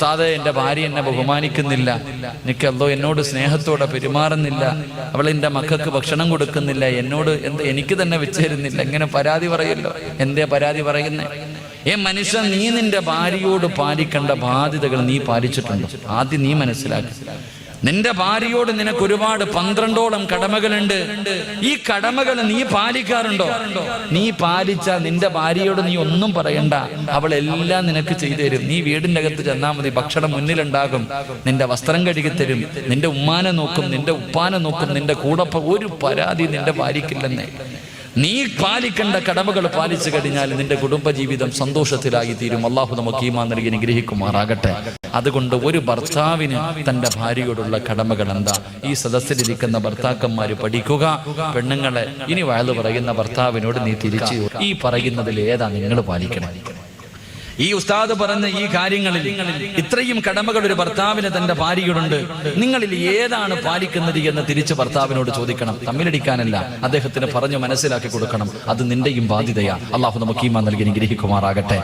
ഉസ്താദേ, എൻ്റെ ഭാര്യ എന്നെ ബഹുമാനിക്കുന്നില്ല, എനിക്ക് അല്ലോ എന്നോട് സ്നേഹത്തോടെ പെരുമാറുന്നില്ല, അവൾ എൻ്റെ മക്കൾക്ക് ഭക്ഷണം കൊടുക്കുന്നില്ല, എന്നോട് എനിക്ക് തന്നെ വെച്ച് തരുന്നില്ല, ഇങ്ങനെ പരാതി പറയല്ലോ. എന്തേ പരാതി പറയുന്നേ? മനുഷ്യ, നീ നിന്റെ ഭാര്യയോട് പാലിക്കേണ്ട ബാധ്യതകൾ നീ പാലിച്ചിട്ടുണ്ടോ? ആദ്യം നീ മനസ്സിലാക്കി. നിന്റെ ഭാര്യയോട് നിനക്ക് ഒരുപാട് 12ഓളം കടമകളുണ്ട്. ഈ കടമകൾ നീ പാലിക്കാറുണ്ടോ? നീ പാലിച്ചാൽ നിന്റെ ഭാര്യയോട് നീ ഒന്നും പറയണ്ട, അവളെല്ലാം നിനക്ക് ചെയ്തു തരും. നീ വീടിൻ്റെ അകത്ത് ചെന്നാൽ മതി, ഭക്ഷണം മുന്നിലുണ്ടാകും, നിന്റെ വസ്ത്രം കഴുകിത്തരും, നിന്റെ ഉമ്മാനെ നോക്കും, നിന്റെ ഉപ്പാനെ നോക്കും, നിന്റെ കൂടെ ഒരു പരാതി നിന്റെ ഭാര്യയ്ക്കില്ലെന്നേ. നീ പാലിക്കേണ്ട കടമകൾ പാലിച്ചു കഴിഞ്ഞാൽ നിന്റെ കുടുംബജീവിതം സന്തോഷത്തിലായി തീരും. അള്ളാഹു നമുക്ക് ഈമാൻ നൽകി അനുഗ്രഹിക്കുമാറാകട്ടെ. അതുകൊണ്ട് ഒരു ഭർത്താവിന് തന്റെ ഭാര്യയോടുള്ള കടമകൾ എന്താ? ഈ സദസ്സിലിരിക്കുന്ന ഭർത്താക്കന്മാര് പഠിക്കുക. പെണ്ണുങ്ങളെ, ഇനി വയല് പറയുന്ന ഭർത്താവിനോട് നീ തിരിച്ച് ഈ പറയുന്നതിൽ ഏതാ നിങ്ങൾ പാലിക്കണം? ഈ ഉസ്താദ് പറഞ്ഞ ഈ കാര്യങ്ങളിൽ ഇത്രയും കടമകൾ ഒരു ഭർത്താവിന് തന്റെ ഭാര്യയോടുണ്ട്, നിങ്ങളിൽ ഏതാണ് പാലിക്കുന്നത് എന്ന് തിരിച്ച് ഭർത്താവിനോട് ചോദിക്കണം. തമ്മിലടിക്കാനല്ല, അദ്ദേഹത്തിന് പറഞ്ഞു മനസ്സിലാക്കി കൊടുക്കണം. അത് നിന്റെയും ബാധ്യതയാ. അള്ളാഹു നമുക്ക് ഈമാൻ നൽകി അനുഗ്രഹിക്കുമാറാകട്ടെ.